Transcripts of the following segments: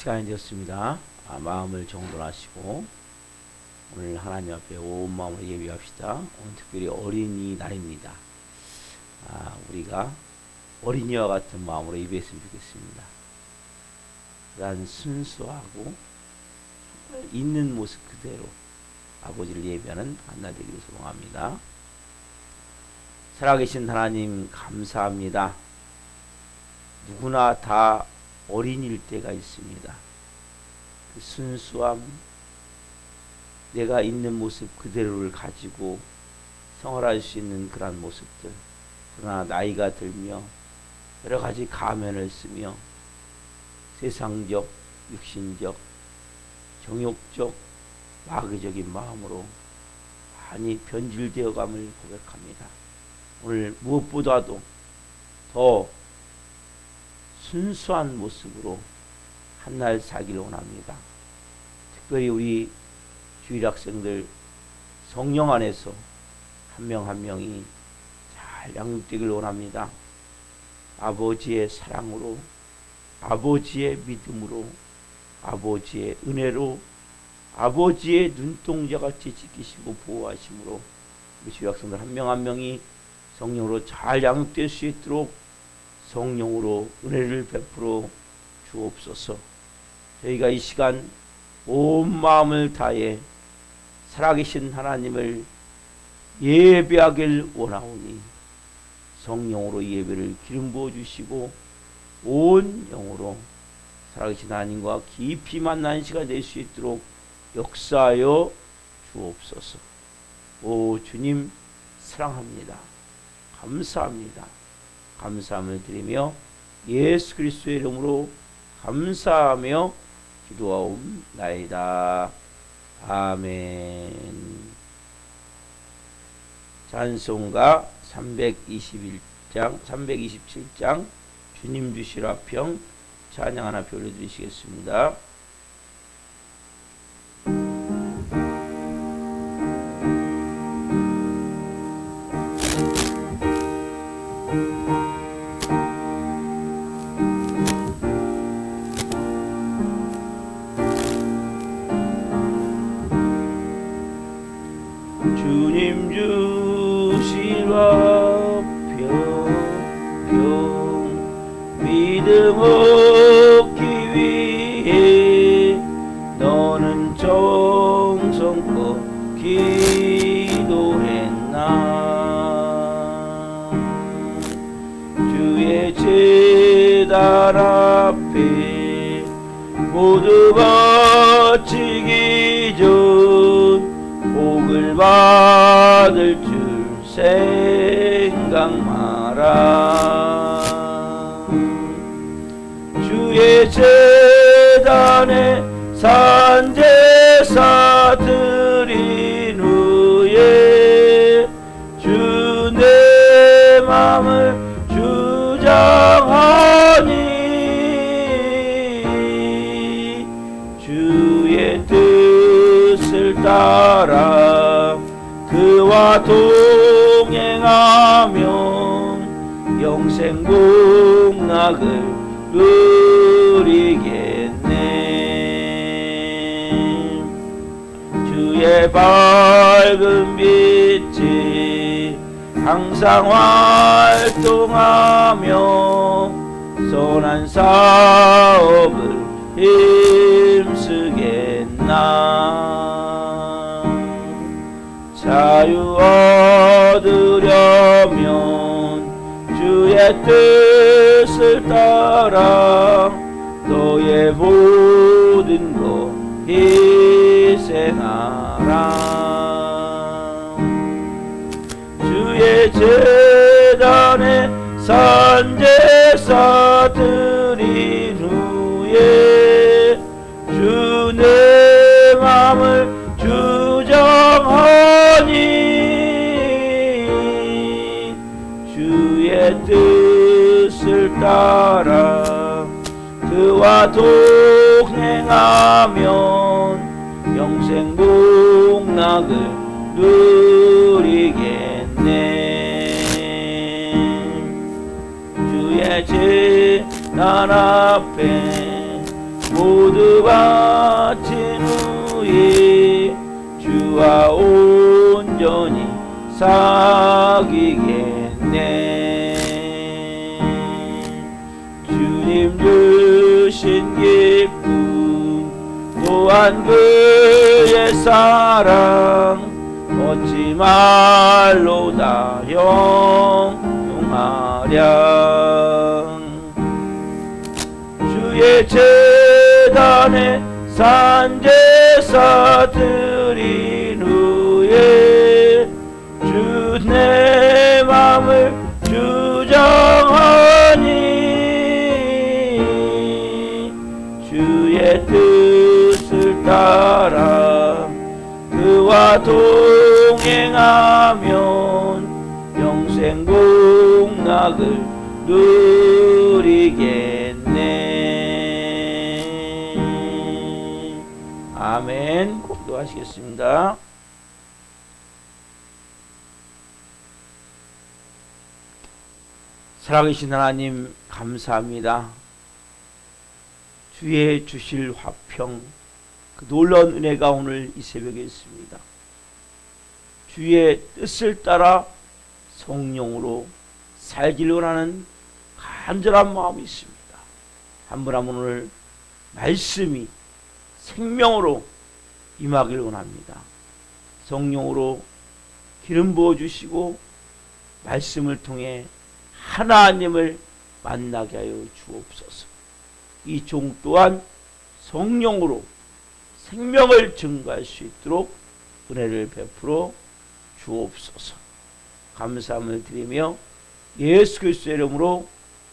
시간이 되었습니다. 마음을 정돈하시고 오늘 하나님 앞에 온 마음으로 예배합시다. 오늘 특별히 어린이날입니다. 우리가 어린이와 같은 마음으로 예배했으면 좋겠습니다. 그러한 순수하고 정말 있는 모습 그대로 아버지를 예배하는 한날 되기를 소망합니다. 살아계신 하나님 감사합니다. 누구나 다 어린이일 때가 있습니다. 그 순수함, 내가 있는 모습 그대로를 가지고 생활할 수 있는 그러한 모습들. 그러나 나이가 들며 여러 가지 가면을 쓰며 세상적, 육신적, 정욕적, 마귀적인 마음으로 많이 변질되어감을 고백합니다. 오늘 무엇보다도 더 순수한 모습으로 한날 살기를 원합니다. 특별히 우리 주일 학생들 성령 안에서 한 명 한 명이 잘 양육되길 원합니다. 아버지의 사랑으로, 아버지의 믿음으로, 아버지의 은혜로, 아버지의 눈동자같이 지키시고 보호하심으로 우리 주일 학생들 한 명 한 명이 성령으로 잘 양육될 수 있도록 성령으로 은혜를 베풀어 주옵소서. 저희가 이 시간 온 마음을 다해 살아계신 하나님을 예배하길 원하오니 성령으로 예배를 기름 부어 주시고 온 영으로 살아계신 하나님과 깊이 만나는 시간 될 수 있도록 역사하여 주옵소서. 오 주님 사랑합니다. 감사합니다. 감사함을 드리며 예수 그리스도의 이름으로 감사하며 기도하옵나이다. 아멘. 찬송가 327장 주님 주시라 평 찬양 하나 올려드리시겠습니다. 주님 주시라 평 믿음 얻기 위해 너는 정성껏 기도했나. 주의 제단 앞에 모두 바치기 전 복을 받을 줄 생각 마라. 주의 제단에 산제사 드린 후에 주 내 맘을 주장하니 주의 뜻을 따라 그와 동행하며 영생 복락을 누리겠네. 주의 밝은 빛이 항상 활동하며 선한 사업을 힘쓰겠나. 자유 얻으려면 주의 뜻을 따라 너의 모든 것 희생하라. 주의 제단에 산제사 드린 후에 주 내 맘을 주장하니 주의 뜻을 따라 그와 동행하면 영생 복락을 누리겠네. 주의 제단 앞에 모두 바친 후에 주와 온전히 사귀겠네. 주님 주신 기쁨 또한 그의 사랑 어찌 말로 다 형용하랴. 주의 제단에 산제사 드린 후에 주 내 맘을 주장하니 주의 뜻을 따라 그와 동행하면 영생 복락을 누리겠네. 아멘. 기도하시겠습니다. 살아계신 하나님 감사합니다. 주의 주실 화평 그 놀라운 은혜가 오늘 이 새벽에 있습니다. 주의 뜻을 따라 성령으로 살기를 원하는 간절한 마음이 있습니다. 한 분 한 분 오늘 말씀이 생명으로 임하길 원합니다. 성령으로 기름 부어주시고 말씀을 통해 하나님을 만나게 하여 주옵소서. 이 종 또한 성령으로 생명을 증거할 수 있도록 은혜를 베풀어 주옵소서. 감사함을 드리며 예수 그리스도의 이름으로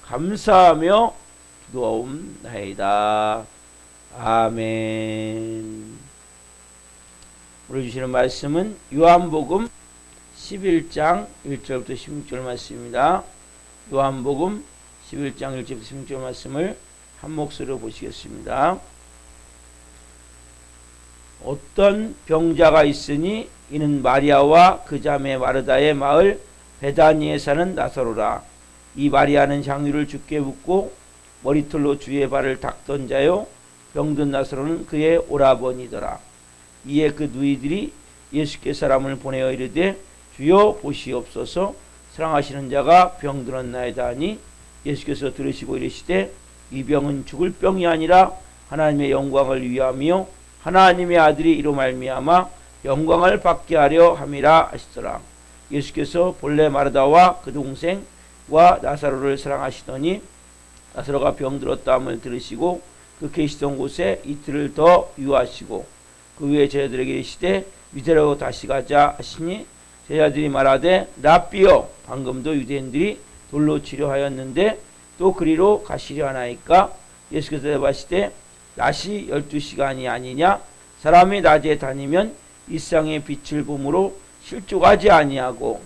감사하며 기도하옵나이다. 아멘. 오늘 주시는 말씀은 요한복음 11장 1절부터 16절 말씀입니다. 요한복음 11장 1절부터 16절 말씀을 한 목소리로 보시겠습니다. 어떤 병자가 있으니 이는 마리아와 그 자매 마르다의 마을 베다니에 사는 나사로라. 이 마리아는 향유를 주께 붓고 머리털로 주의 발을 닦던 자요 병든 나사로는 그의 오라버니더라. 이에 그 누이들이 예수께 사람을 보내어 이르되 주여 보시옵소서 사랑하시는 자가 병들었나이다 하니 예수께서 들으시고 이르시되 이 병은 죽을 병이 아니라 하나님의 영광을 위하며 하나님의 아들이 이로 말미암아 영광을 받게 하려 함이라 하시더라. 예수께서 본래 마르다와 그 동생과 나사로를 사랑하시더니 나사로가 병들었다함을 들으시고 그 계시던 곳에 이틀을 더 유하시고 그 후에 제자들에게 이르시되 유대로 다시 가자 하시니 제자들이 말하되 랍비여 방금도 유대인들이 돌로 치료하였는데 또 그리로 가시려 하나이까. 예수께서 대답하시되 낮이 12시간이 아니냐. 사람이 낮에 다니면 일상의 빛을 봄으로 실족하지 아니하고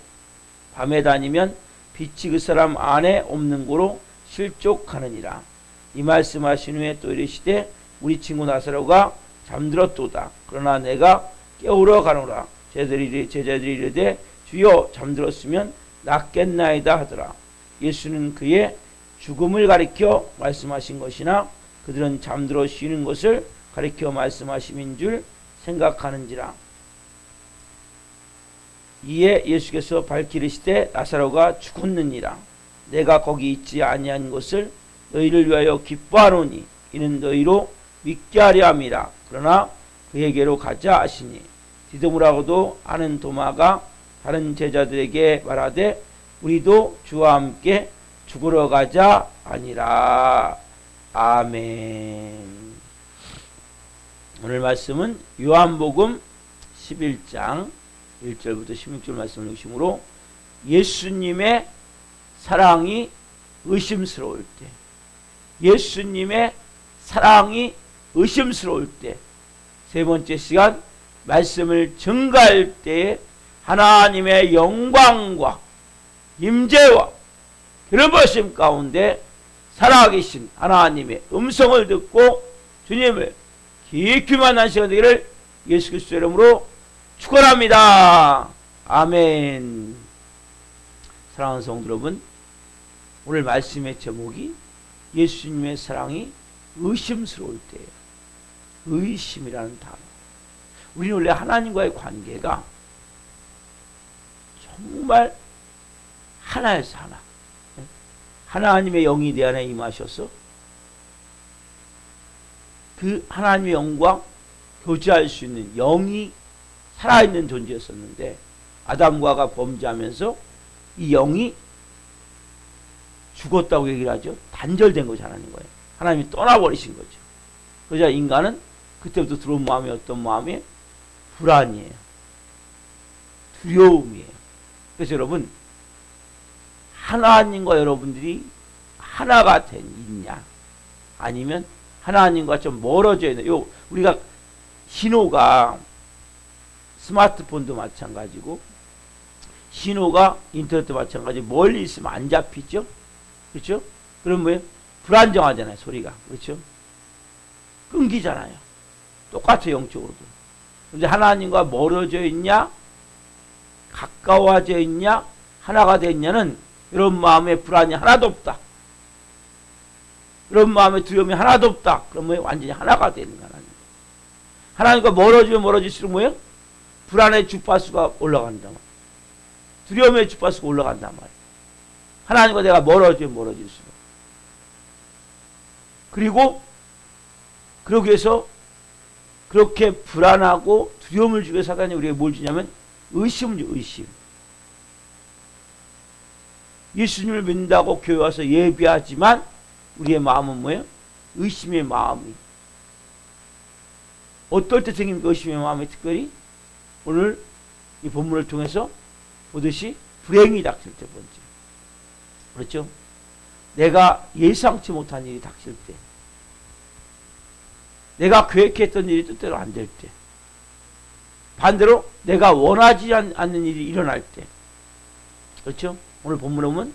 밤에 다니면 빛이 그 사람 안에 없는 고로 실족하느니라. 이 말씀하신 후에 또 이르시되 우리 친구 나사로가 잠들었도다. 그러나 내가 깨우러 가노라. 제자들이 이르되 주여 잠들었으면 낫겠나이다 하더라. 예수는 그의 죽음을 가리켜 말씀하신 것이나 그들은 잠들어 쉬는 것을 가리켜 말씀하심인 줄 생각하는지라. 이에 예수께서 밝히시되 나사로가 죽었느니라. 내가 거기 있지 아니한 것을 너희를 위하여 기뻐하노니 이는 너희로 믿게 하려 함이라. 그러나 그에게로 가자 하시니 디도무라고도 아는 도마가 다른 제자들에게 말하되 우리도 주와 함께 죽으러 가자 아니라. 아멘. 오늘 말씀은 요한복음 11장 1절부터 16절 말씀을 중심으로 예수님의 사랑이 의심스러울 때, 예수님의 사랑이 의심스러울 때, 세 번째 시간 말씀을 증가할 때 하나님의 영광과 임재와 기름부으심 가운데 살아계신 하나님의 음성을 듣고 주님을 깊이 만난 시간 되기를 예수 그리스도의 이름으로 축원합니다. 아멘. 사랑하는 성도 여러분, 오늘 말씀의 제목이 예수님의 사랑이 의심스러울 때예요. 의심이라는 단어. 우리는 원래 하나님과의 관계가 정말 하나에서 하나. 하나님의 영이 내 안에 임하셔서 그 하나님의 영과 교제할 수 있는 영이 살아있는 존재였었는데 아담과가 범죄하면서 이 영이 죽었다고 얘기를 하죠. 단절된 거죠. 하나님과의. 하나님이 떠나버리신 거죠. 그러자 인간은 그때부터 들어온 마음이 어떤 마음이에요? 불안이에요. 두려움이에요. 그래서 여러분, 하나님과 여러분들이 하나가 있냐 아니면 하나님과 좀 멀어져 있는, 우리가 신호가 스마트폰도 마찬가지고 신호가 인터넷도 마찬가지, 멀리 있으면 안 잡히죠. 그렇죠? 그럼 뭐예요? 불안정하잖아요. 소리가. 그렇죠? 끊기잖아요. 똑같아요. 영적으로도. 근데 하나님과 멀어져 있냐 가까워져 있냐 하나가 되어 있냐는 이런 마음에 불안이 하나도 없다. 이런 마음에 두려움이 하나도 없다. 그러면 완전히 하나가 되는 거야. 하나님과 멀어지면 멀어질수록 뭐예요? 불안의 주파수가 올라간다 말이에요. 두려움의 주파수가 올라간단 말이에요. 하나님과 내가 멀어지면 멀어질수록. 그리고 그러기 위해서 그렇게 불안하고 두려움을 주게 사단이 우리에게 뭘 주냐면 의심을 줘. 의심. 예수님을 믿는다고 교회 와서 예배하지만 우리의 마음은 뭐예요? 의심의 마음이. 어떨 때 생깁니까? 의심의 마음이 특별히 오늘 이 본문을 통해서 보듯이 불행이 닥칠 때 번째. 그렇죠? 내가 예상치 못한 일이 닥칠 때, 내가 계획했던 일이 뜻대로 안 될 때, 반대로 내가 원하지 않는 일이 일어날 때, 그렇죠? 오늘 본문에 보면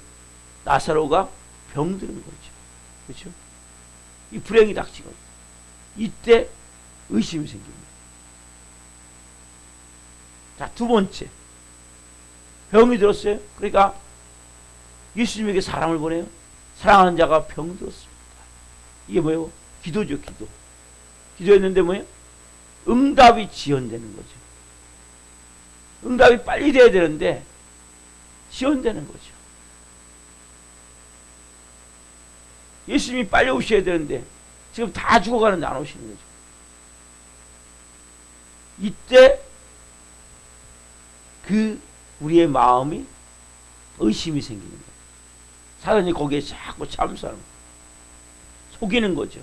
나사로가 병드는 거죠. 그렇죠? 이 불행이 닥치거든요. 이때 의심이 생깁니다. 자, 두 번째, 병이 들었어요. 그러니까 예수님에게 사람을 보내요. 사랑하는 자가 병들었습니다. 이게 뭐예요? 기도죠. 기도. 기도했는데 뭐예요? 응답이 지연되는 거죠. 응답이 빨리 돼야 되는데 지연되는 거죠. 예수님이 빨리 오셔야 되는데 지금 다 죽어가는데 안 오시는 거죠. 이때 우리의 마음이 의심이 생기는 거예요. 사단이 거기에 자꾸 참수하는 거예요. 속이는 거죠.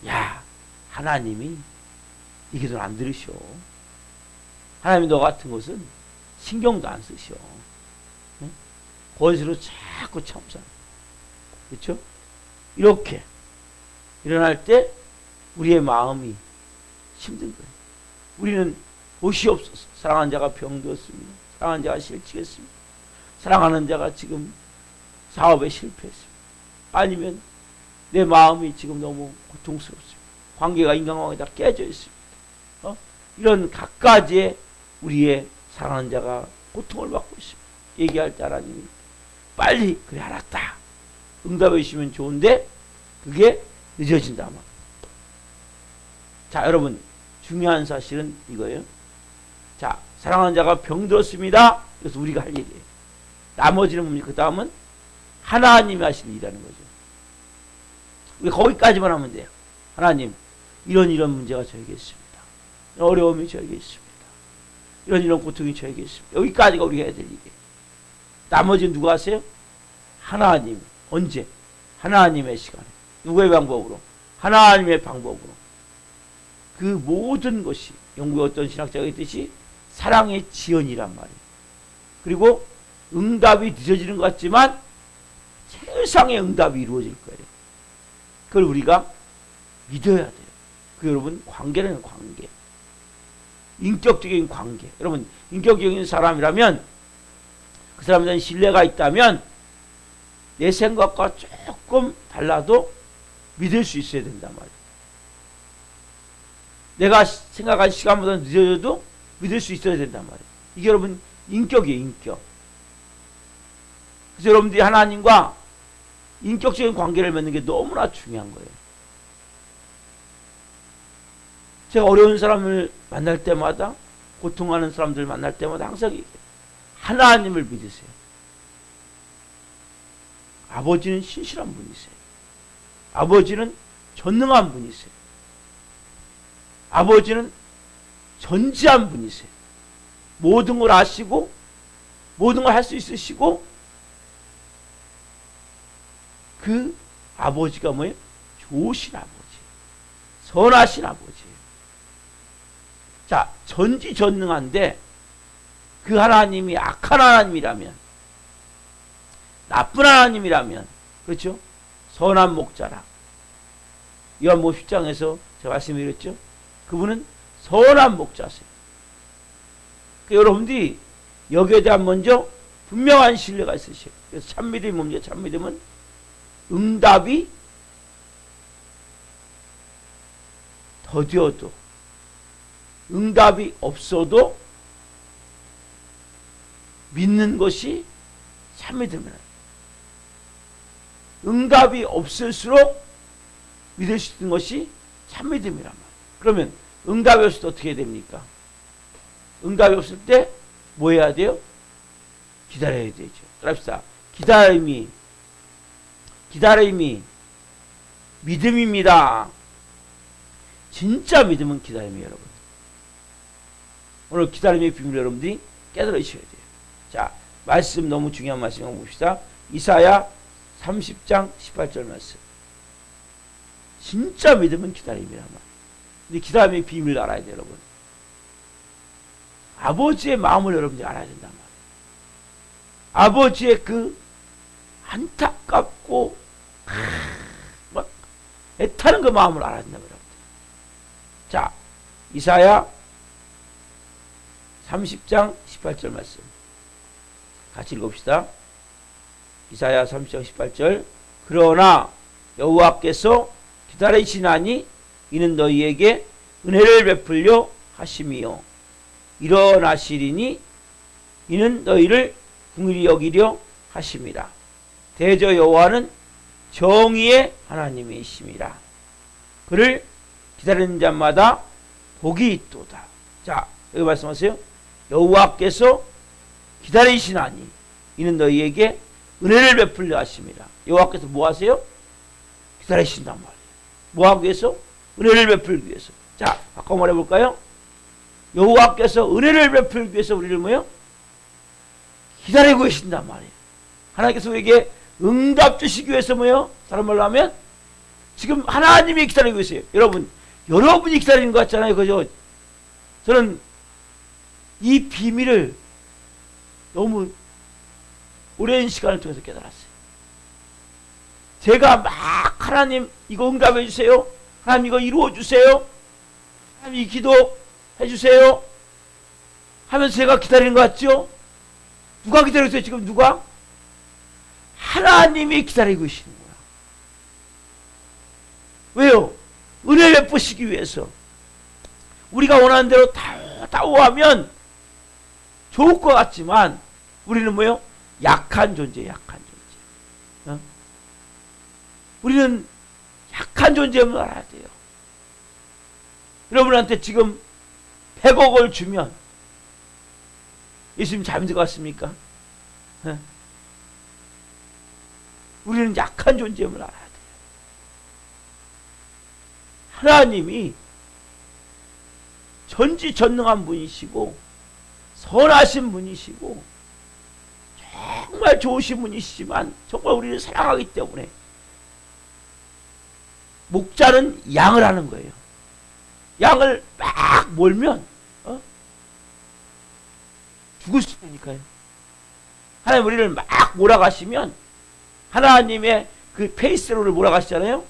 야, 하나님이 이 기도는 안 들으셔. 하나님이 너 같은 것은 신경도 안 쓰셔. 응? 거기서 자꾸 참수하는 거예요. 그렇죠? 이렇게 일어날 때 우리의 마음이 힘든 거예요. 우리는 보시옵소서. 사랑하는 자가 병들었습니다. 사랑하는 자가 실직했습니다. 사랑하는 자가 지금 사업에 실패했습니다. 아니면 내 마음이 지금 너무 고통스럽습니다. 관계가 인간관계가 다 깨져 있습니다. 이런 각가지의 우리의 사랑하는 자가 고통을 받고 있습니다. 얘기할 때 하나님이 빨리 그래 알았다. 응답해 주시면 좋은데 그게 늦어진다 말. 자, 여러분 중요한 사실은 이거예요. 자, 사랑하는 자가 병들었습니다. 그래서 우리가 할 일이에요. 나머지는 뭡니까? 그 다음은 하나님이 하실 일이라는 거죠. 우리 거기까지만 하면 돼요. 하나님, 이런 문제가 저에게 있습니다. 어려움이 저에게 있습니다. 이런 고통이 저에게 있습니다. 여기까지가 우리가 해야 될 일이에요. 나머지는 누가 하세요? 하나님. 언제? 하나님의 시간에. 누구의 방법으로? 하나님의 방법으로. 그 모든 것이 영국의 어떤 신학자가 있듯이 사랑의 지연이란 말이에요. 그리고 응답이 늦어지는 것 같지만 최상의 응답이 이루어질 거예요. 그걸 우리가 믿어야 돼요. 그 여러분 관계라는 관계. 인격적인 관계. 여러분 인격적인 사람이라면 그 사람에 대한 신뢰가 있다면 내 생각과 조금 달라도 믿을 수 있어야 된단 말이에요. 내가 생각한 시간보다 늦어져도 믿을 수 있어야 된단 말이에요. 이게 여러분 인격이에요. 인격. 그래서 여러분들이 하나님과 인격적인 관계를 맺는 게 너무나 중요한 거예요. 제가 어려운 사람을 만날 때마다, 고통하는 사람들 만날 때마다 항상 얘기해요. 하나님을 믿으세요. 아버지는 신실한 분이세요. 아버지는 전능한 분이세요. 아버지는 전지한 분이세요. 모든 걸 아시고 모든 걸 할 수 있으시고, 그 아버지가 뭐예요? 좋으신 아버지, 선하신 아버지예요. 자, 전지전능한데 그 하나님이 악한 하나님이라면, 나쁜 하나님이라면, 그렇죠? 선한 목자라. 요한복음 10장에서 제가 말씀드렸죠? 그분은 선한 목자세요. 그러니까 여러분들이 여기에 대한 먼저 분명한 신뢰가 있으셔요. 그래서 참믿음이 뭡니까? 참믿음은 응답이 더디어도, 응답이 없어도 믿는 것이 참믿음이라. 응답이 없을수록 믿을 수 있는 것이 참믿음이란 말이에요. 그러면 응답이 없을 때 어떻게 됩니까? 응답이 없을 때 뭐 해야 돼요? 기다려야 되죠. 따라합시다. 기다림이 믿음입니다. 진짜 믿음은 기다림이에요, 여러분. 오늘 기다림의 비밀을 여러분들이 깨달으셔야 돼요. 자, 말씀 너무 중요한 말씀 한번 봅시다. 이사야 30장 18절 말씀. 진짜 믿음은 기다림이란 말이에요. 근데 기다림의 비밀을 알아야 돼요, 여러분. 아버지의 마음을 여러분들이 알아야 된단 말이에요. 아버지의 그 안타깝고 막 애타는 그 마음을 알아야 된단 말이에요. 자, 이사야 30장 18절 말씀 같이 읽읍시다. 이사야 30장 18절. 그러나 여호와께서 기다리시나니 이는 너희에게 은혜를 베풀려 하심이요 일어나시리니 이는 너희를 긍휼히 여기려 하심이라. 대저 여호와는 정의의 하나님이심이라. 그를 기다리는 자마다 복이 있도다. 자, 여기 말씀하세요. 여호와께서 기다리시나니 이는 너희에게 은혜를 베풀려 하심이라. 여호와께서 뭐 하세요? 기다리신단 말이에요. 뭐 하기 위해서? 은혜를 베풀기 위해서. 자, 바꿔 말해볼까요? 여호와께서 은혜를 베풀기 위해서 우리를 뭐요? 기다리고 계신단 말이에요. 하나님께서 우리에게 응답 주시기 위해서 뭐요? 다른 말로 하면 지금 하나님이 기다리고 계세요. 여러분이 기다리는 것 같잖아요. 그죠? 저는 이 비밀을 너무 오랜 시간을 통해서 깨달았어요. 제가 막 하나님 이거 응답해 주세요. 하나님 이거 이루어 주세요. 하나님 이 기도 해주세요 하면서 제가 기다리는 것 같죠? 누가 기다리고 있어요? 지금 누가? 하나님이 기다리고 계시는 거야. 왜요? 은혜를 베푸시기 위해서. 우리가 원하는 대로 다오하면 좋을 것 같지만 우리는 뭐요? 약한 존재, 약한 존재. 어? 우리는 약한 존재임을 알아야 돼요. 여러분한테 지금 100억을 주면 예수님 잘 믿을 것 같습니까? 네? 우리는 약한 존재임을 알아야 돼요. 하나님이 전지전능한 분이시고 선하신 분이시고 정말 좋으신 분이시지만 정말 우리를 사랑하기 때문에 목자는 양을 하는 거예요. 양을 막 몰면 죽을 수 있으니까요. 하나님 우리를 막 몰아가시면 하나님의 그 페이스로를 몰아가시잖아요.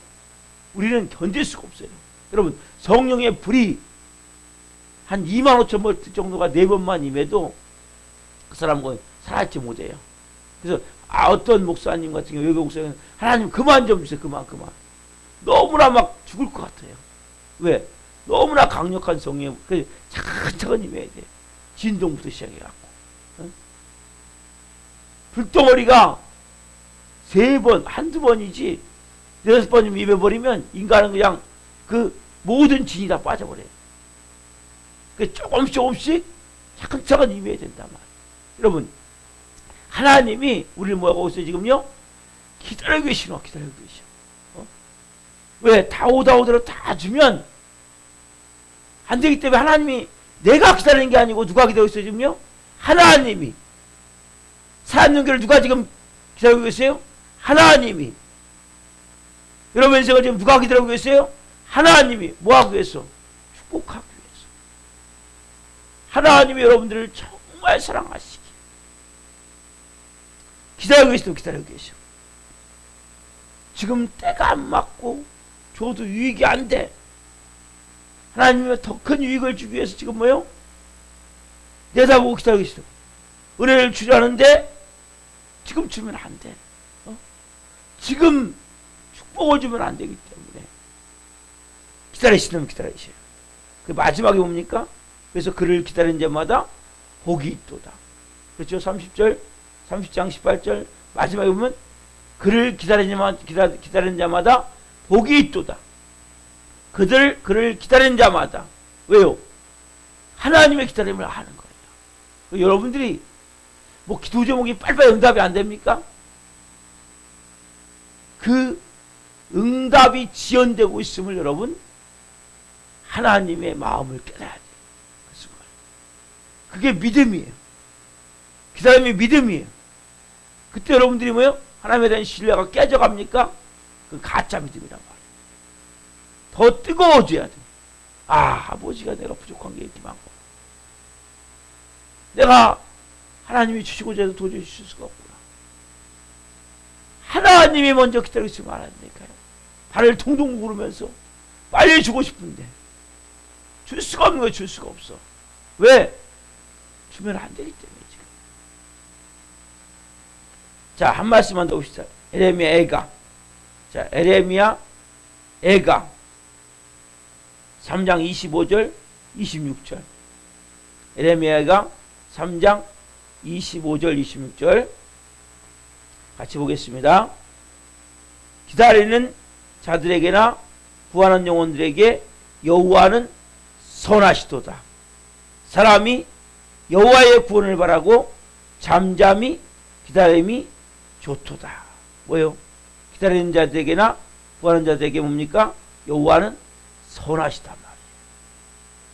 우리는 견딜 수가 없어요. 여러분 성령의 불이 한 25,000V 정도가 4번만 임해도 그 사람은 살아있지 못해요. 그래서 어떤 목사님 같은 경우 외국 목사님 하나님 그만 좀 주세요. 그만 너무나 막 죽을 것 같아요. 왜? 너무나 강력한 성령 그래서 차근차근 임해야 돼. 진동부터 시작해갖고 불덩어리가 3번, 한두 번이지 6번이면 입어버리면 인간은 그냥 그 모든 진이 다 빠져버려요. 그 조금씩 차근차근 임해야 된단 말이에요. 여러분, 하나님이 우리를 뭐하고 있어요 지금요? 기다리고 계시노. 기다리고 계셔. 왜? 다오다오대로 다 주면 안 되기 때문에 하나님이 내가 기다리는 게 아니고 누가 기다리고 있어요 지금요? 하나님이. 사람 연결을 누가 지금 기다리고 계세요? 하나님이. 여러분 인생을 지금 누가 기다리고 계세요? 하나님이. 뭐하기 위해서? 축복하기 위해서. 하나님이 여러분들을 정말 사랑하시기 기다리고 계시도 기다리고 계셔. 지금 때가 안 맞고 줘도 유익이 안 돼. 하나님이 더 큰 유익을 주기 위해서 지금 뭐요? 내다보고 기다리고 계시다. 은혜를 주려는데 지금 주면 안 돼. 지금 축복을 주면 안 되기 때문에 기다리시면 기다리셔요. 그 마지막에 뭡니까? 그래서 그를 기다리는 자마다 복이 있도다. 그렇죠? 30절, 30장 18절 마지막에 보면 그를 기다리는 자마다 복이 있도다. 그를 기다리는 자마다. 왜요? 하나님의 기다림을 하는 거예요. 여러분들이 뭐 기도 제목이 빨리빨리 응답이 안 됩니까? 그 응답이 지연되고 있음을 여러분 하나님의 마음을 깨달아야 돼요. 그게 믿음이에요. 기다림이 믿음이에요. 그때 여러분들이 뭐요? 하나님에 대한 신뢰가 깨져갑니까? 그 가짜 믿음이란 말이에요. 더 뜨거워져야 돼. 아, 아버지가 내가 부족한 게 이렇게 많고 내가 하나님이 주시고자 해도 도저히 주실 수가 없구나. 하나님이 먼저 기다리고 있으면 안 되니까요. 발을 동동 구르면서 빨리 주고 싶은데 줄 수가 없는 거예요. 줄 수가 없어. 왜? 주면 안 되기 때문에 지금. 자, 한 말씀만 더 봅시다. 에레미야 애가. 자, 에레미야 애가 3장 25절 26절. 에레미야가 3장 25절 26절 같이 보겠습니다. 기다리는 자들에게나 구하는 영혼들에게 여호와는 선하시도다. 사람이 여호와의 구원을 바라고 잠잠히 기다림이 좋도다. 뭐요? 기다리는 자들에게나 구하는 자들에게 뭡니까? 여호와는 선하시단 말이에요.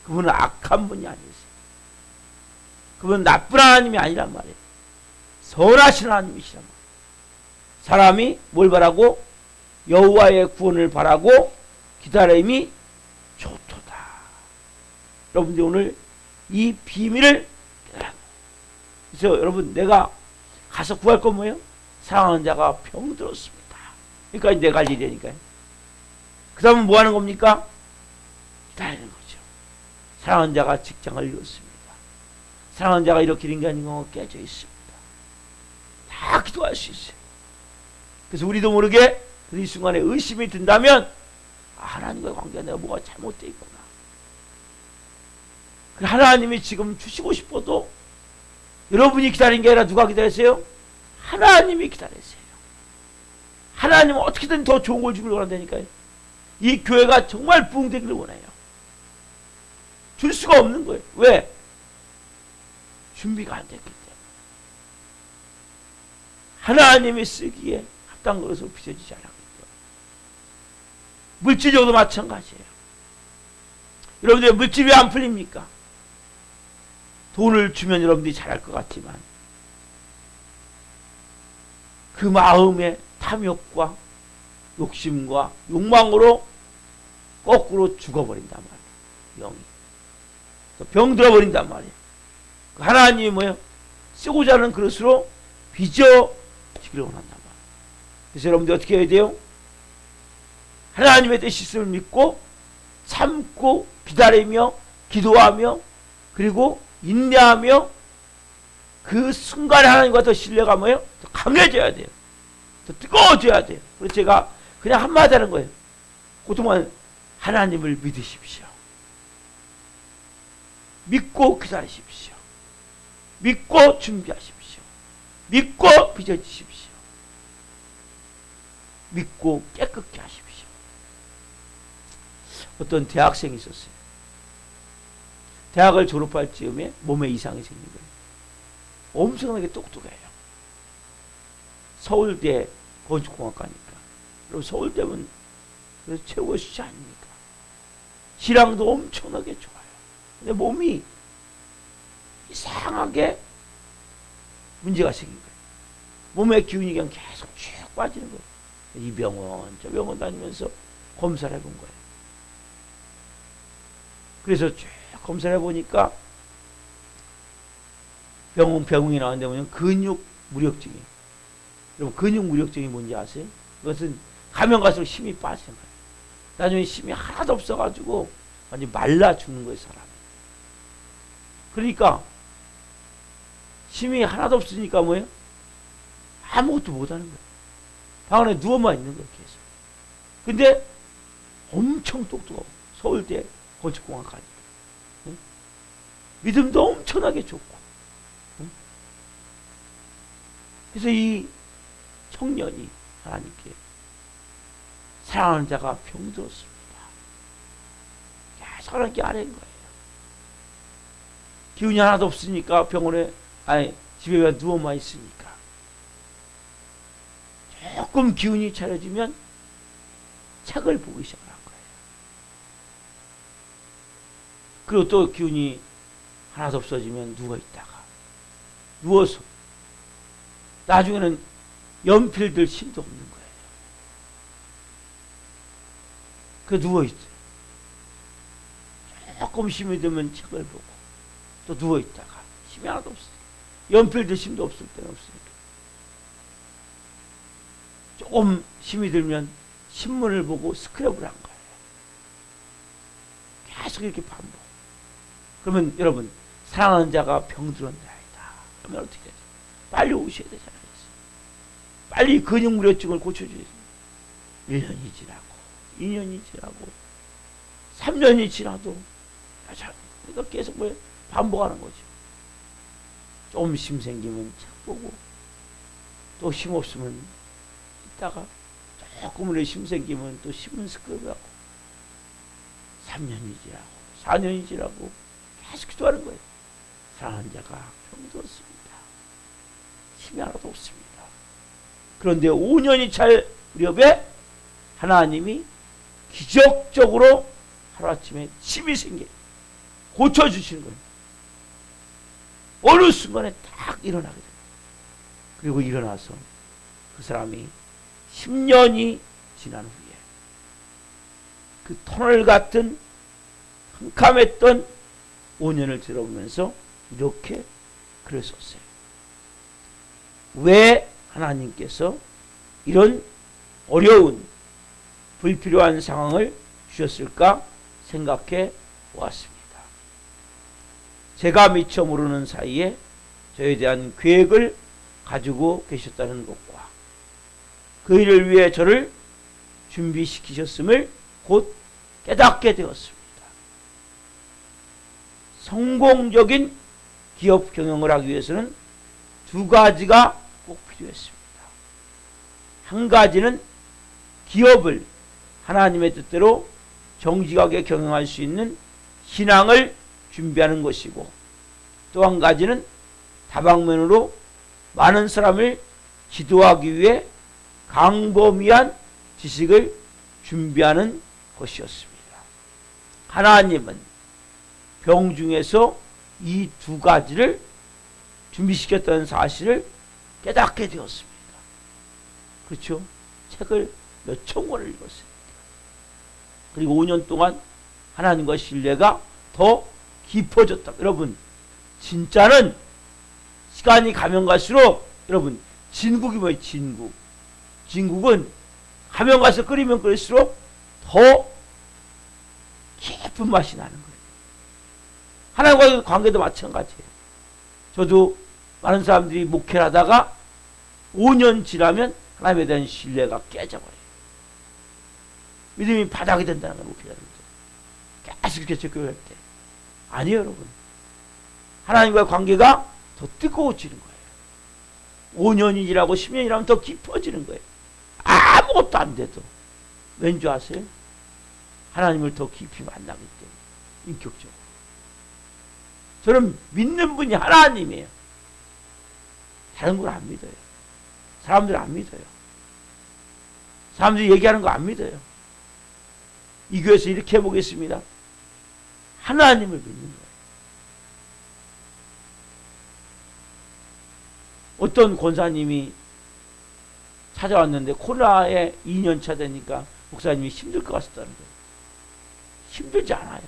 그분은 악한 분이 아니세요. 그분은 나쁜 하나님이 아니란 말이에요. 선하신 하나님이시란 말이에요. 사람이 뭘 바라고? 여호와의 구원을 바라고 기다림이 좋도다. 여러분들 오늘 이 비밀을 깨달아. 그래서 여러분 내가 가서 구할 건 뭐예요? 사랑하는 자가 병들었습니다. 그러니까 내가 갈 일이니까요. 그 다음은 뭐 하는 겁니까? 기다리는 거죠. 사랑하는 자가 직장을 잃었습니다. 사랑하는 자가 이렇게 인간인공가 깨져 있습니다. 다 기도할 수 있어요. 그래서 우리도 모르게 이 순간에 의심이 든다면 하나님과의 관계가 내가 뭐가 잘못되어 있구나. 하나님이 지금 주시고 싶어도 여러분이 기다린 게 아니라 누가 기다리세요? 하나님이 기다리세요. 하나님은 어떻게든 더 좋은 걸 주기를 원한다니까요. 이 교회가 정말 부흥되기를 원해요. 줄 수가 없는 거예요. 왜? 준비가 안 됐기 때문에. 하나님이 쓰기에 합당한 것으로 빚어지지 않았기 때문에. 물질적으로도 마찬가지예요. 여러분들 물질이 왜 안 풀립니까? 돈을 주면 여러분들이 잘할 것 같지만 그 마음의 탐욕과 욕심과 욕망으로 거꾸로 죽어버린단 말이에요. 영이. 병들어버린단 말이에요. 하나님이 뭐예요? 쓰고자 하는 그릇으로 빚어지기를 원한단 말이에요. 그래서 여러분들 어떻게 해야 돼요? 하나님의 뜻을 믿고 참고 기다리며 기도하며 그리고 인내하며 그 순간에 하나님과 더 신뢰가 뭐예요? 더 강해져야 돼요. 더 뜨거워져야 돼요. 그래서 제가 그냥 한마디 하는 거예요. 그동안 하나님을 믿으십시오. 믿고 기다리십시오. 믿고 준비하십시오. 믿고 빚어지십시오. 믿고 깨끗게 하십시오. 어떤 대학생이 있었어요. 대학을 졸업할 즈음에 몸에 이상이 생긴 거예요. 엄청나게 똑똑해요. 서울대 건축공학과니까. 그럼 서울대면 최고의 수지 아닙니까? 실랑도 엄청나게 좋아요. 근데 몸이 이상하게 문제가 생긴 거예요. 몸의 기운이 그냥 계속 쭉 빠지는 거예요. 이 병원 저 병원 다니면서 검사를 해본 거예요. 그래서 쭉 검사를 해보니까 병원이 나왔는데 뭐냐면 근육 무력증이에요. 여러분 근육 무력증이 뭔지 아세요? 그것은 가면 갈수록 힘이 빠지는 거예요. 나중에 힘이 하나도 없어가지고 완전 말라 죽는 거예요, 사람이. 그러니까 힘이 하나도 없으니까 뭐예요? 아무것도 못하는 거예요. 방 안에 누워만 있는 거예요, 계속. 근데 엄청 똑똑하고 서울대 건축공학과니까. 응? 믿음도 엄청나게 좋고. 응? 그래서 이 청년이 하나님께 사랑하는 자가 병들었습니다. 계속 하나님께 아뢰는 거예요. 기운이 하나도 없으니까 병원에 집에 누워만 있으니까 조금 기운이 차려지면 책을 보기 시작한 거예요. 그리고 또 기운이 하나도 없어지면 누워서 나중에는 연필 들 힘도 없는 거예요. 그 누워있어요. 조금 힘이 들면 책을 보고 또 누워있다가 힘이 하나도 없어요. 연필 들 힘도 없을 때는 없으니까. 조금 힘이 들면 신문을 보고 스크랩을 한 거예요. 계속 이렇게 반복. 그러면 여러분 사랑하는 자가 병들었나이다. 그러면 어떻게 되죠? 빨리 오셔야 되잖아요. 빨리 근육무력증을 고쳐줘야죠. 1년이 지나고 2년이 지나고 3년이 지나도 그러니까 계속 뭐 반복하는 거죠. 좀 힘 생기면 책 보고 또 힘 없으면 있다가 조금이라도 힘 생기면 또 신문 스크랩하고 3년이 지나고 4년이 지나고 계속 기도하는 거예요. 사랑하는 자가 병들었습니다. 힘이 하나도 없습니다. 그런데 5년이 찰 무렵에 하나님이 기적적으로 하루아침에 힘이 생겨 고쳐주시는 거예요. 어느 순간에 딱 일어나게 돼요. 그리고 일어나서 그 사람이 10년이 지난 후에 그 터널 같은 캄캄했던 5년을 들어보면서 이렇게 글을 썼어요. 왜 하나님께서 이런 어려운 불필요한 상황을 주셨을까 생각해 보았습니다. 제가 미처 모르는 사이에 저에 대한 계획을 가지고 계셨다는 것과 그 일을 위해 저를 준비시키셨음을 곧 깨닫게 되었습니다. 성공적인 기업 경영을 하기 위해서는 두 가지가 꼭 필요했습니다. 한 가지는 기업을 하나님의 뜻대로 정직하게 경영할 수 있는 신앙을 준비하는 것이고, 또 한 가지는 다방면으로 많은 사람을 기도하기 위해 광범위한 지식을 준비하는 것이었습니다. 하나님은 병중에서 이 두 가지를 준비시켰다는 사실을 깨닫게 되었습니다. 그렇죠? 책을 몇천 권을 읽었습니다. 그리고 5년 동안 하나님과 신뢰가 더 깊어졌다. 여러분, 진짜는 시간이 가면 갈수록 여러분 진국이 뭐예요? 진국은 가면 갈수록 끓이면 끓일수록 더 깊은 맛이 나는 거예요. 하나님과의 관계도 마찬가지예요. 저도 많은 사람들이 목회를 하다가 5년 지나면 하나님에 대한 신뢰가 깨져버려요. 믿음이 바닥이 된다는 걸 목회자들. 계속 이렇게 접근할 때. 아니에요, 여러분. 하나님과의 관계가 더 뜨거워지는 거예요. 5년이 지나고 10년이 지나면 더 깊어지는 거예요. 아무 아무것도 안 돼도 왠지 아세요? 하나님을 더 깊이 만나기 때문에 인격적으로. 저는 믿는 분이 하나님이에요. 다른 걸 안 믿어요. 사람들 안 믿어요. 사람들이 얘기하는 거 안 믿어요. 이 교회에서 이렇게 해보겠습니다. 하나님을 믿는 거예요. 어떤 권사님이 찾아왔는데 코로나에 2년차 되니까 목사님이 힘들 것 같다는 거예요. 힘들지 않아요.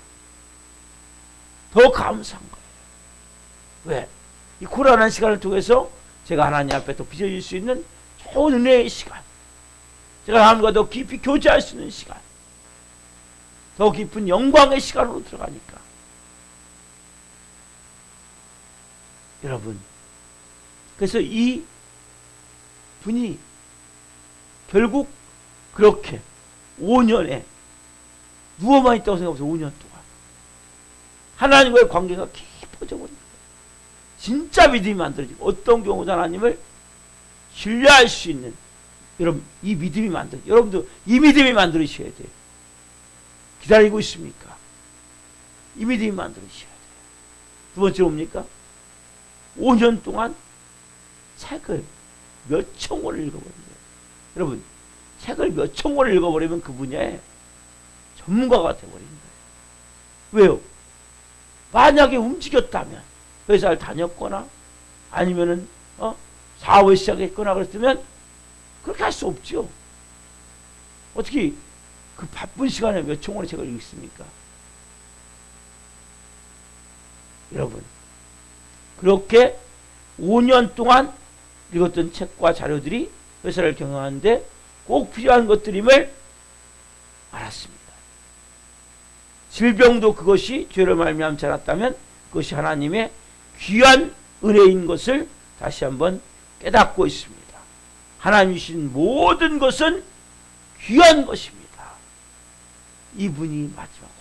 더 감사한 거예요. 왜? 이 코로나 시간을 통해서 제가 하나님 앞에 더 빚어질 수 있는 좋은 은혜의 시간, 제가 하나님과 더 깊이 교제할 수 있는 시간, 더 깊은 영광의 시간으로 들어가니까. 여러분, 그래서 이 분이 결국 그렇게 5년에 누워만 있다고 생각해보세요. 5년 동안 하나님과의 관계가 깊어져 버린 거예요. 진짜 믿음이 만들어지고, 어떤 경우도 하나님을 신뢰할 수 있는, 여러분, 이 믿음이 여러분도 이 믿음이 만들어지셔야 돼요. 기다리고 있습니까? 이 믿음이 만들어지셔야 돼요. 두 번째 뭡니까? 5년 동안 책을 몇 천 권을 읽어버린 거예요. 여러분, 책을 몇 천 권을 읽어버리면 그 분야에 전문가가 되어버린 거예요. 왜요? 만약에 움직였다면, 회사를 다녔거나 아니면은 사업을 시작했거나 그랬으면 그렇게 할 수 없죠. 어떻게 그 바쁜 시간에 몇 천 권의 책을 읽습니까? 여러분, 그렇게 5년 동안 읽었던 책과 자료들이 회사를 경영하는데 꼭 필요한 것들임을 알았습니다. 질병도 그것이 죄를 말미암지 않았다면 그것이 하나님의 귀한 은혜인 것을 다시 한번 깨닫고 있습니다. 하나님 주신 모든 것은 귀한 것입니다. 이분이 마지막으로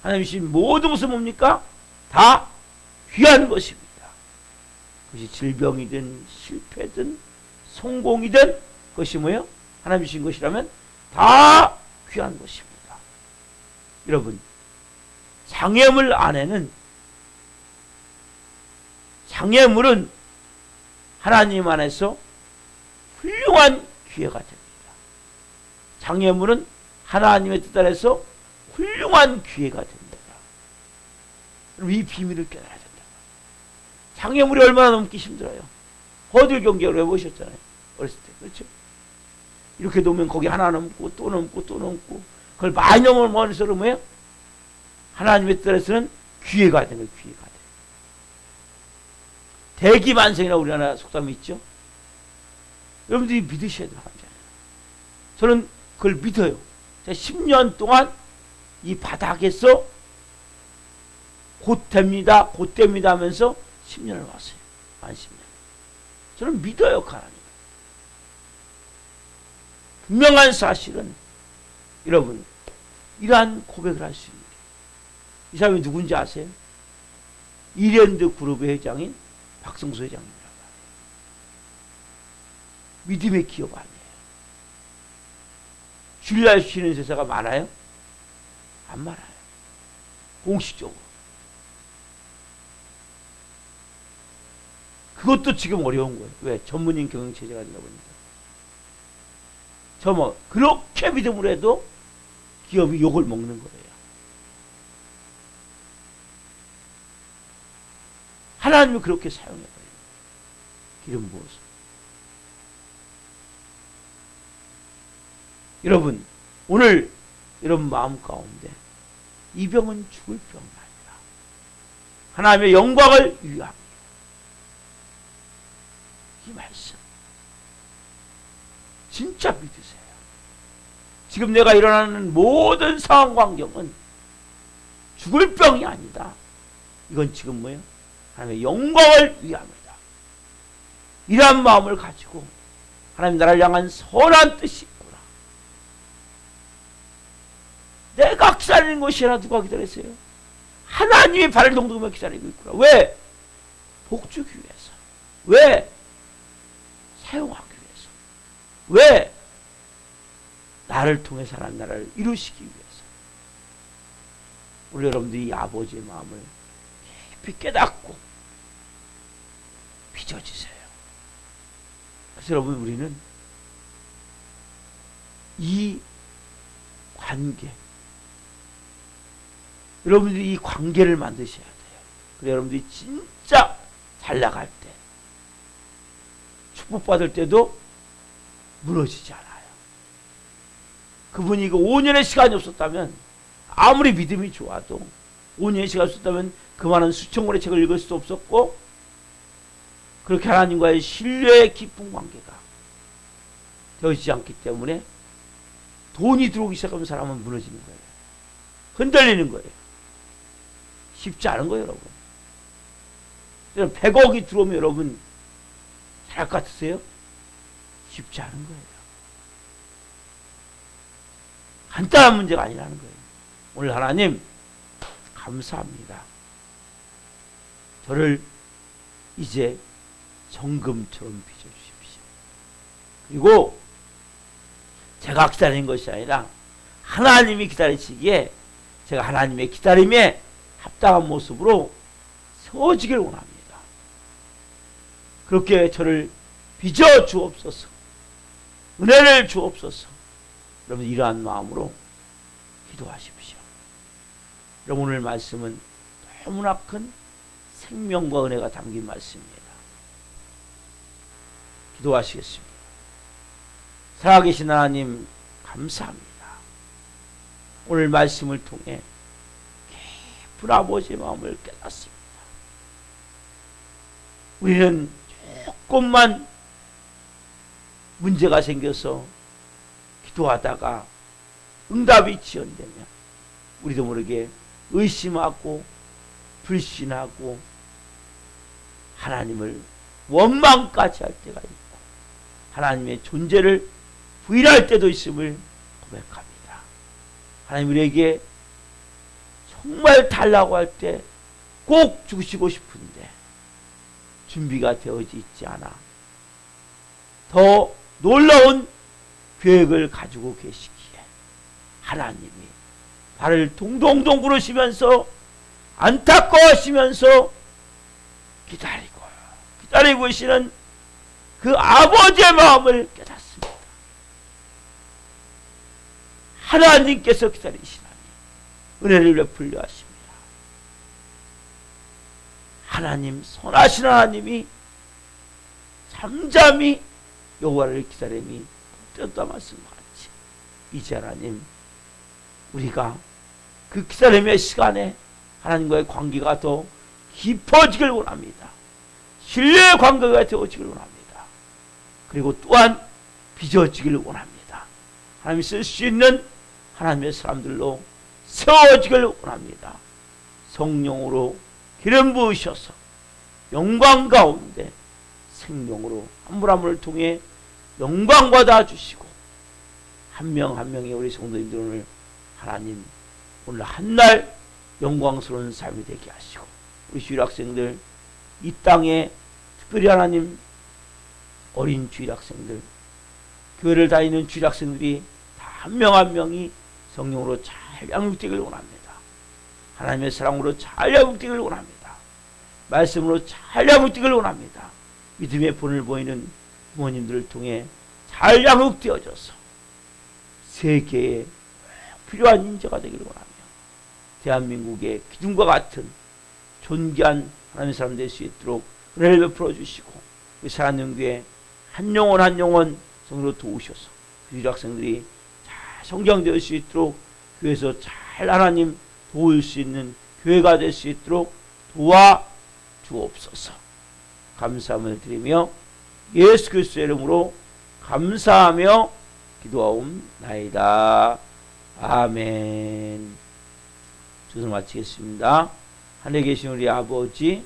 하나님 주신 모든 것은 뭡니까? 다 귀한 것입니다. 그것이 질병이든 실패든 성공이든 그것이 뭐예요? 하나님 주신 것이라면 다 귀한 것입니다. 여러분, 장애물 안에는, 장애물은 하나님 안에서 훌륭한 기회가 됩니다. 장애물은 하나님의 뜻 아래서 훌륭한 기회가 됩니다. 이 비밀을 깨달아야 된다. 장애물이 얼마나 넘기 힘들어요. 허들 경기를 해보셨잖아요. 어렸을 때. 그렇죠? 이렇게 놓으면 거기 하나 넘고 또 넘고 또 넘고, 그걸 많이 넘으면 뭐해서 뭐예요? 하나님의 뜻에서는 기회가 되는 거예요. 기회가 돼. 대기만성이라고 우리나라 속담이 있죠. 여러분들이 믿으셔야 돼요. 저는 그걸 믿어요. 제가 10년 동안 이 바닥에서 곧 됩니다, 곧 됩니다 하면서 10년을 왔어요. 만 10년. 저는 믿어요, 하나님. 분명한 사실은, 여러분, 이러한 고백을 할 수 있는 게, 이 사람이 누군지 아세요? 이랜드 그룹의 회장인 박성수 회장입니다. 믿음의 기업 아니에요. 신뢰할 수 있는 회사가 많아요? 안 많아요. 공식적으로. 그것도 지금 어려운 거예요. 왜? 전문인 경영체제가 되다 보니까. 그렇게 믿음으로 해도 기업이 욕을 먹는 거예요. 하나님이 그렇게 사용해버려요. 기름 부어서. 여러분, 오늘 여러분 마음 가운데 이 병은 죽을 병이 아니라 하나님의 영광을 위함이에요. 이 말씀 진짜 믿으세요. 지금 내가 일어나는 모든 상황 환경은 죽을 병이 아니다. 이건 지금 뭐예요? 하나님의 영광을 위함이다. 이러한 마음을 가지고 하나님 나라를 향한 선한 뜻이 있구나. 내가 기다리는 것이 아니라 누가 기다렸어요? 하나님의 발을 동동하며 기다리고 있구나. 왜? 복주기 위해서. 왜? 사용하기 위해서. 왜? 나를 통해서 하나님 나라를 이루시기 위해서 우리 여러분들이 이 아버지의 마음을 깊이 깨닫고 빚어지세요. 그래서 여러분, 우리는 이 관계, 여러분들이 이 관계를 만드셔야 돼요. 그래 여러분들이 진짜 잘 나갈 때, 축복받을 때도 무너지지 않아요. 그분이 그 5년의 시간이 없었다면, 아무리 믿음이 좋아도 5년의 시간이 없었다면 그 많은 수천 권의 책을 읽을 수도 없었고, 그렇게 하나님과의 신뢰의 깊은 관계가 되어지지 않기 때문에 돈이 들어오기 시작하면 사람은 무너지는 거예요. 흔들리는 거예요. 쉽지 않은 거예요, 여러분. 100억이 들어오면 여러분 잘할 것 같으세요? 쉽지 않은 거예요. 간단한 문제가 아니라는 거예요. 오늘 하나님 감사합니다. 저를 이제 정금처럼 빚어주십시오. 그리고 제가 기다리는 것이 아니라 하나님이 기다리시기에 제가 하나님의 기다림에 합당한 모습으로 세워지길 원합니다. 그렇게 저를 빚어 주옵소서. 은혜를 주옵소서. 여러분, 이러한 마음으로 기도하십시오. 여러분, 오늘 말씀은 너무나 큰 생명과 은혜가 담긴 말씀입니다. 기도하시겠습니다. 살아계신 하나님 감사합니다. 오늘 말씀을 통해 깊은 아버지의 마음을 깨닫습니다. 우리는 조금만 문제가 생겨서 기도하다가 응답이 지연되면 우리도 모르게 의심하고 불신하고 하나님을 원망까지 할 때가 있고 하나님의 존재를 부인할 때도 있음을 고백합니다. 하나님, 우리에게 정말 달라고 할 때 꼭 주시고 싶은데 준비가 되어지 있지 않아 더 놀라운 계획을 가지고 계시기에 하나님이 발을 동동동 구르시면서 안타까워하시면서 기다리고 계시는 그 아버지의 마음을 깨닫습니다. 하나님께서 기다리시나니 은혜를 베풀려 하십니다. 하나님, 선하신 하나님이 잠잠히 여호와를 기다림이 뜻다 말씀같이 이제 하나님, 우리가 그 기다림의 시간에 하나님과의 관계가 더 깊어지길 원합니다. 신뢰의 관계가 되어지길 원합니다. 그리고 또한 빚어지길 원합니다. 하나님이 쓸 수 있는 하나님의 사람들로 세워지길 원합니다. 성령으로 기름 부으셔서 영광 가운데 생명으로 한 분 한 분을 통해 영광 받아 주시고 한 명 한 명의 우리 성도님들 오늘 하나님 오늘 한날 영광스러운 삶이 되게 하시고 우리 주일학생들 이 땅에 특별히 하나님 어린 주일학생들 교회를 다니는 주일학생들이 다 한 명 한 명이 성령으로 잘 양육되길 원합니다. 하나님의 사랑으로 잘 양육되길 원합니다. 말씀으로 잘 양육되길 원합니다. 믿음의 본을 보이는 부모님들을 통해 잘 양육되어져서 세계에 필요한 인재가 되기를 원하며 대한민국의 기둥과 같은 존귀한 하나님의 사람 될 수 있도록 은혜를 베풀어 주시고 우리 사랑연교회 한 영혼 한 영혼 성으로 도우셔서 유학생들이 잘 성장될 수 있도록 교회에서 잘 하나님 도울 수 있는 교회가 될 수 있도록 도와주옵소서. 감사함을 드리며 예수 그리스도의 이름으로 감사하며 기도하옵나이다. 아멘. 주소 마치겠습니다. 하늘에 계신 우리 아버지,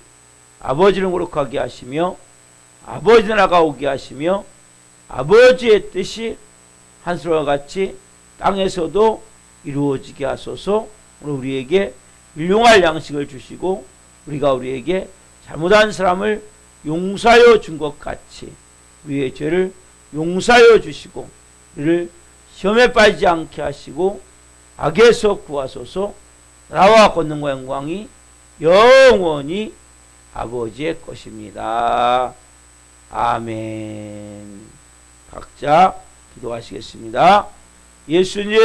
아버지를 거룩하게 하시며 아버지 나라가 오게 하시며 아버지의 뜻이 하늘과 같이 땅에서도 이루어지게 하소서. 오늘 우리에게 일용할 양식을 주시고 우리가 우리에게 잘못한 사람을 용서하여 준 것 같이 우리의 죄를 용서하여 주시고 우리를 시험에 빠지지 않게 하시고 악에서 구하소서. 나와 권능과 영광이 영원히 아버지의 것입니다. 아멘. 각자 기도하시겠습니다. 예수님